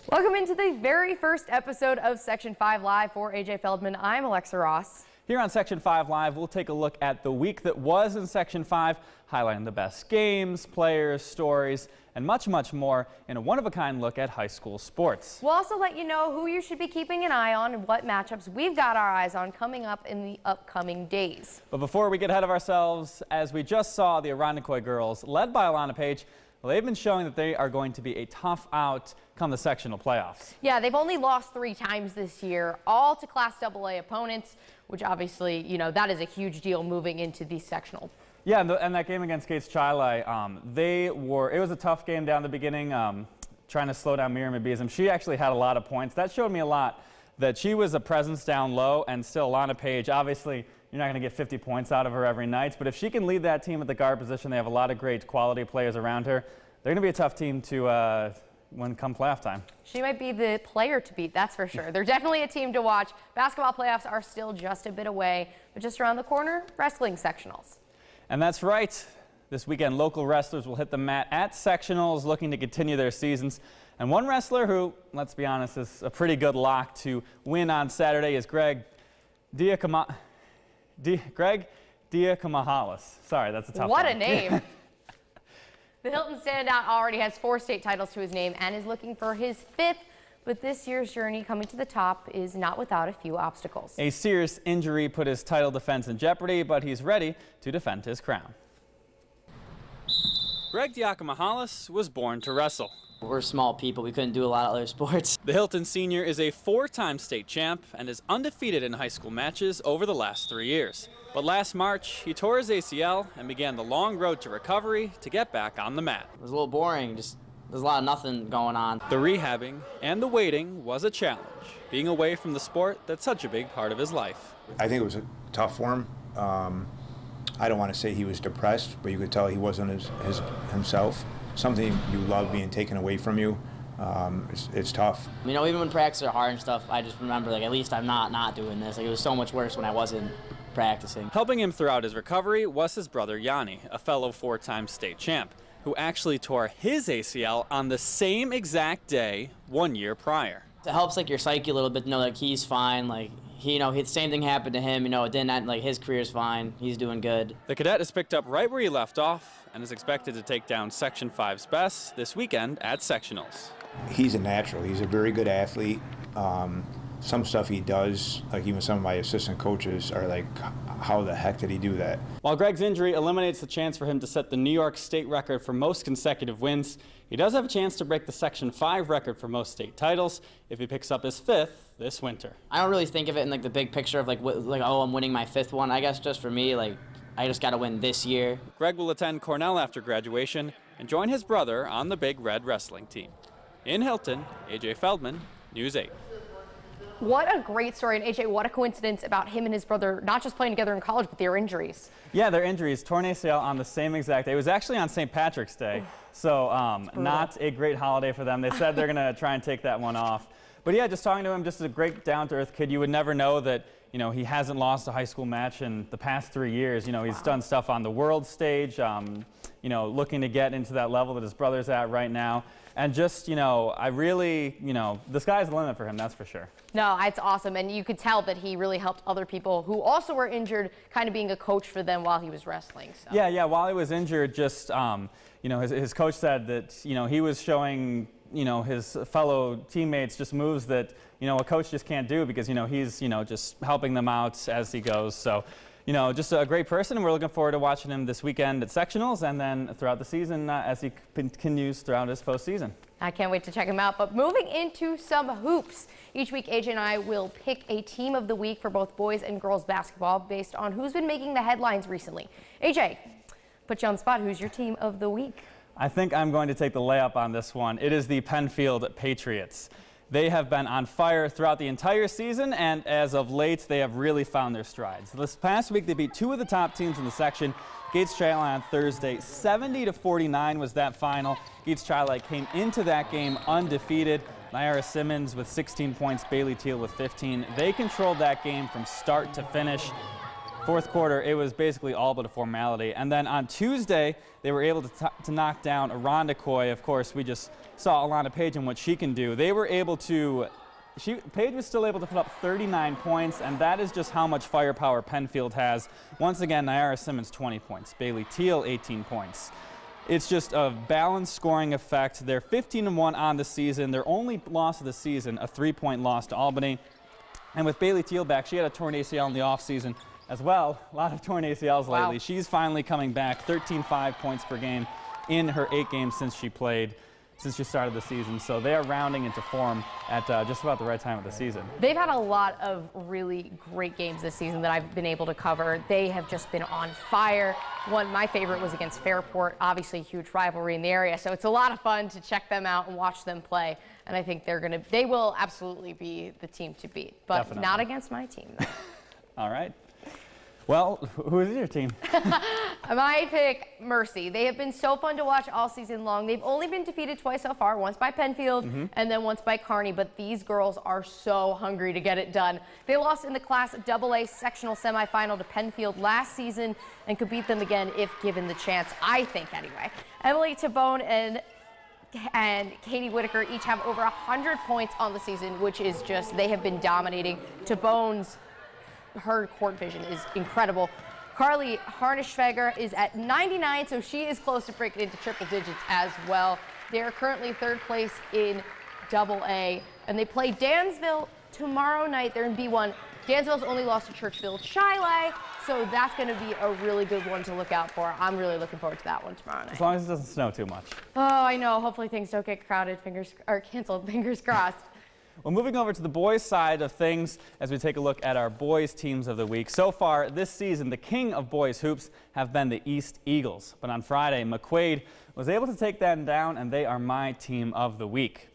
Welcome into the very first episode of Section 5 Live. For AJ Feldman, I'm Alexa Ross. Here on Section 5 Live, we'll take a look at the week that was in Section 5, highlighting the best games, players, stories, and much, much more in a one-of-a-kind look at high school sports. We'll also let you know who you should be keeping an eye on and what matchups we've got our eyes on coming up in the upcoming days. But before we get ahead of ourselves, as we just saw the Irondequoit girls, led by Alana Page, well, they've been showing that they are going to be a tough out come the sectional playoffs. Yeah, they've only lost 3 times this year, all to Class AA opponents, which obviously, you know, that is a huge deal moving into the sectional. Yeah, and that game against Gates Chili, it was a tough game down the beginning, trying to slow down Miriam Abizam. She actually had a lot of points. That showed me a lot that she was a presence down low, and still Alana Page, obviously, you're not going to get 50 points out of her every night, but if she can lead that team at the guard position, they have a lot of great quality players around her. They're going to be a tough team to win come playoff time. She might be the player to beat, that's for sure. They're definitely a team to watch. Basketball playoffs are still just a bit away, but just around the corner, wrestling sectionals. And that's right. This weekend, local wrestlers will hit the mat at sectionals looking to continue their seasons. And one wrestler who, let's be honest, is a pretty good lock to win on Saturday is Greg Diacomahalis. Sorry, that's a tough one. What a name. The Hilton standout already has 4 state titles to his name and is looking for his 5th, but this year's journey coming to the top is not without a few obstacles. A serious injury put his title defense in jeopardy, but he's ready to defend his crown. Greg Diacomahalis was born to wrestle. We're small people. We couldn't do a lot of other sports. The Hilton senior is a 4-time state champ and is undefeated in high school matches over the last 3 years. But last March, he tore his ACL and began the long road to recovery to get back on the mat. It was a little boring. There's a lot of nothing going on. The rehabbing and the waiting was a challenge, being away from the sport that's such a big part of his life. I think it was tough for him. I don't want to say he was depressed, but you could tell he wasn't himself. Something you love being taken away from you, it's tough. You know, even when practices are hard and stuff, I just remember, like, at least I'm not doing this. Like, it was so much worse when I wasn't practicing. Helping him throughout his recovery was his brother Yanni, a fellow 4-time state champ, who actually tore his ACL on the same exact day 1 year prior. It helps, like, your psyche a little bit to know, like, he's fine. Like, the same thing happened to him. You know, it didn't end, like, his career's fine. He's doing good. The cadet has picked up right where he left off and is expected to take down Section 5's best this weekend at sectionals. He's a natural. He's a very good athlete. Some stuff he does, like even some of my assistant coaches are like, how the heck did he do that? While Greg's injury eliminates the chance for him to set the New York state record for most consecutive wins, he does have a chance to break the Section 5 record for most state titles if he picks up his 5th this winter. I don't really think of it in like the big picture of like oh, I'm winning my 5th one. I guess just for me, like, I just got to win this year. Greg will attend Cornell after graduation and join his brother on the Big Red wrestling team. In Hilton, AJ Feldman, News 8. What a great story, and AJ, what a coincidence about him and his brother not just playing together in college, but their injuries. Yeah, their injuries. Torn ACL on the same exact day. It was actually on St. Patrick's Day, so not a great holiday for them. They said they're going to try and take that one off. But yeah, just talking to him, just a great down-to-earth kid. You would never know that, you know, he hasn't lost a high school match in the past 3 years. You know, he's done stuff on the world stage, you know, looking to get into that level that his brother's at right now. And just, you know, the sky's the limit for him, that's for sure. No, it's awesome. And you could tell that he really helped other people who also were injured, kind of being a coach for them while he was wrestling. So. Yeah, while he was injured, just, you know, his coach said that, you know, he was showing, you know, his fellow teammates just moves that, you know, a coach just can't do because, you know, he's, you know, just helping them out as he goes. So, you know, just a great person, and we're looking forward to watching him this weekend at sectionals and then throughout the season as he continues throughout his postseason. I can't wait to check him out. But moving into some hoops, each week AJ and I will pick a team of the week for both boys and girls basketball based on who's been making the headlines recently. AJ, put you on the spot. Who's your team of the week? I think I'm going to take the layup on this one. It is the Penfield Patriots. They have been on fire throughout the entire season, and as of late, they have really found their strides. This past week, they beat 2 of the top teams in the section. Gates Chili on Thursday, 70-49 was that final. Gates Chili came into that game undefeated. Naira Simmons with 16 points, Bailey Teal with 15. They controlled that game from start to finish. Fourth quarter, it was basically all but a formality. And then on Tuesday, they were able to knock down Aranda. Of course, we just saw Alana Page and what she can do. They were able to, Page was still able to put up 39 points, and that is just how much firepower Penfield has. Once again, Nyara Simmons, 20 points. Bailey Teal, 18 points. It's just a balanced scoring effect. They're 15-1 on the season. Their only loss of the season, a 3-point loss to Albany. And with Bailey Teal back, she had a torn ACL in the offseason as well. A lot of torn ACLs lately. Wow. She's finally coming back, 13.5 points per game in her 8 games since she started the season. So they are rounding into form at just about the right time of the season. They've had a lot of really great games this season that I've been able to cover. They have just been on fire. My favorite was against Fairport, obviously a huge rivalry in the area. So it's a lot of fun to check them out and watch them play. And I think they will absolutely be the team to beat, but Definitely. not against my team. All right. Well, who is your team? My pick, Mercy. They have been so fun to watch all season long. They've only been defeated twice so far, once by Penfield and then once by Kearney, but these girls are so hungry to get it done. They lost in the Class AA sectional semifinal to Penfield last season and could beat them again if given the chance, I think anyway. Emily Tabone and Katie Whitaker each have over 100 points on the season, which is just, they have been dominating. Tabone's her court vision is incredible. Carly Harnischweger is at 99, so she is close to breaking into triple digits as well. They are currently 3rd place in AA, and they play Dansville tomorrow night. They're in B1. Dansville's only lost to Churchville-Shiloh, so that's going to be a really good one to look out for. I'm really looking forward to that one tomorrow night. As long as it doesn't snow too much. Oh, I know. Hopefully things don't get canceled. Fingers crossed. Well, moving over to the boys' side of things as we take a look at our boys' teams of the week. So far this season, the king of boys' hoops have been the East Eagles. But on Friday, McQuaid was able to take them down, and they are my team of the week.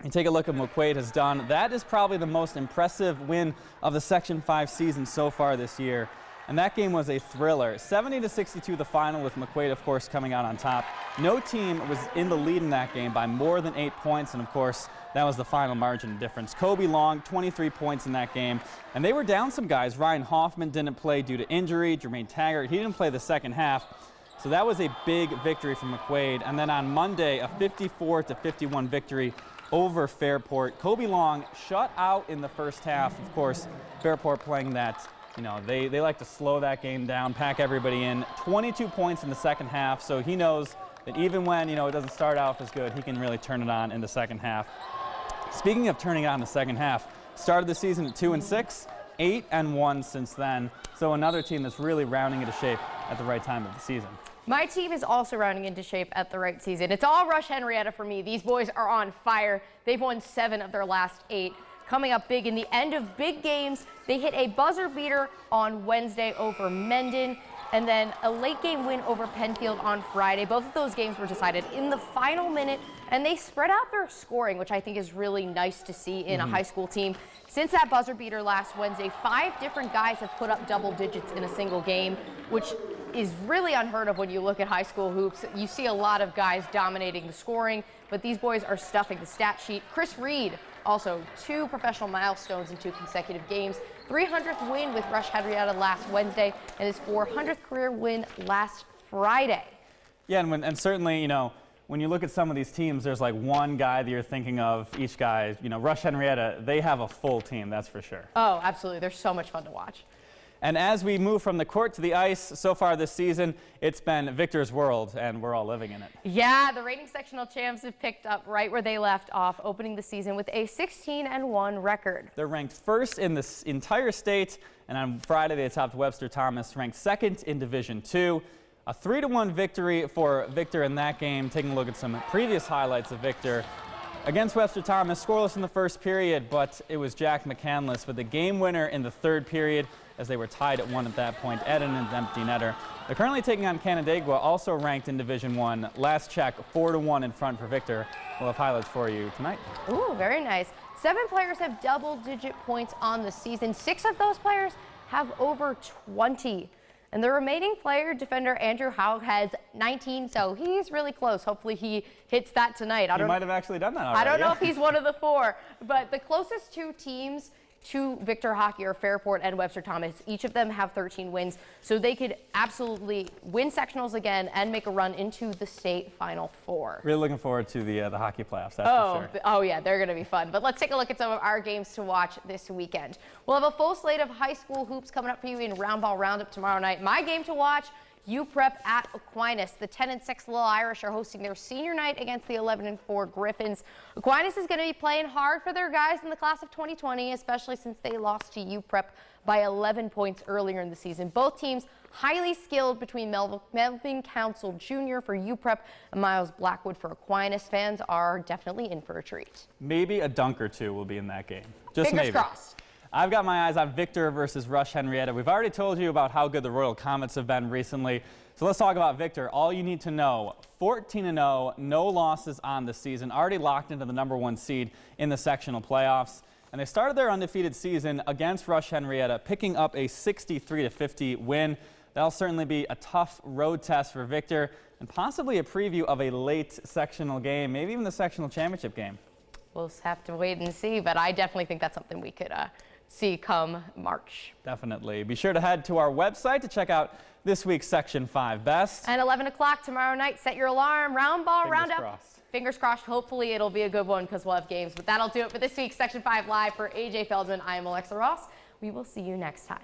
You take a look at what McQuaid has done. That is probably the most impressive win of the Section 5 season so far this year. And that game was a thriller. 70-62 the final, with McQuaid, of course, coming out on top. No team was in the lead in that game by more than 8 points, and of course, that was the final margin difference. Kobe Long, 23 points in that game. And they were down some guys. Ryan Hoffman didn't play due to injury. Jermaine Taggart, he didn't play the second half. So that was a big victory for McQuaid. And then on Monday, a 54-51 victory over Fairport. Kobe Long shut out in the first half. Of course, Fairport playing that, they like to slow that game down, pack everybody in. 22 points in the second half, so he knows that even when, it doesn't start out as good, he can really turn it on in the second half. Speaking of turning it on in the second half, started the season at 2-6, 8-1 since then. So another team that's really rounding into shape at the right time of the season. My team is also rounding into shape at the right season. It's all Rush Henrietta for me. These boys are on fire. They've won 7 of their last 8. Coming up big in the end of big games, they hit a buzzer beater on Wednesday over Mendon, and then a late game win over Penfield on Friday. Both of those games were decided in the final minute, and they spread out their scoring, which I think is really nice to see in a high school team. Since that buzzer beater last Wednesday, 5 different guys have put up double digits in a single game, which is really unheard of when you look at high school hoops. You see a lot of guys dominating the scoring, but these boys are stuffing the stat sheet. Chris Reed, also 2 professional milestones in 2 consecutive games. 300th win with Rush Henrietta last Wednesday, and his 400th career win last Friday. Yeah, and certainly, when you look at some of these teams, there's like one guy that you're thinking of. Each guy, Rush Henrietta, they have a full team, that's for sure. Oh, absolutely. They're so much fun to watch. And as we move from the court to the ice, so far this season, it's been Victor's world, and we're all living in it. Yeah, the reigning sectional champs have picked up right where they left off, opening the season with a 16-1 record. They're ranked first in the entire state, and on Friday they topped Webster Thomas, ranked second in Division II. A 3-1 victory for Victor in that game. Taking a look at some previous highlights of Victor. Against Webster Thomas, scoreless in the first period, but it was Jack McCandless with the game winner in the third period, as they were tied at 1 at that point. Eden and empty netter. They're currently taking on Canandaigua, also ranked in Division I. Last check, 4-1 in front for Victor. We'll have highlights for you tonight. Ooh, very nice. 7 players have double-digit points on the season. 6 of those players have over 20. And the remaining player, defender Andrew Howe, has 19, so he's really close. Hopefully he hits that tonight. He might have actually done that already. I don't know if he's one of the 4, but the closest 2 teams to Victor Hockey or Fairport and Webster Thomas. Each of them have 13 wins, so they could absolutely win sectionals again and make a run into the state Final Four. Really looking forward to the hockey playoffs, that's for sure. Oh yeah, they're going to be fun. But let's take a look at some of our games to watch this weekend. We'll have a full slate of high school hoops coming up for you in Round Ball Roundup tomorrow night. My game to watch, UPrep at Aquinas. The 10-6 Little Irish are hosting their senior night against the 11-4 Griffins. Aquinas is going to be playing hard for their guys in the class of 2020, especially since they lost to UPrep by 11 points earlier in the season. Both teams highly skilled, between Melvin Council Jr. for UPrep and Miles Blackwood for Aquinas. Fans are definitely in for a treat. Maybe a dunk or two will be in that game. Just Fingers maybe. crossed. I've got my eyes on Victor versus Rush Henrietta. We've already told you about how good the Royal Comets have been recently. So let's talk about Victor. All you need to know, 14-0, no losses on the season, already locked into the #1 seed in the sectional playoffs. And they started their undefeated season against Rush Henrietta, picking up a 63-50 win. That'll certainly be a tough road test for Victor and possibly a preview of a late sectional game, maybe even the sectional championship game. We'll have to wait and see, but I definitely think that's something we could see come March. Definitely. Be sure to head to our website to check out this week's Section 5 Best. And 11 o'clock tomorrow night, set your alarm. Round Ball Roundup. Crossed. Fingers crossed. Hopefully it'll be a good one because we'll have games. But that'll do it for this week's Section 5 Live. For AJ Feldman, I am Alexa Ross. We will see you next time.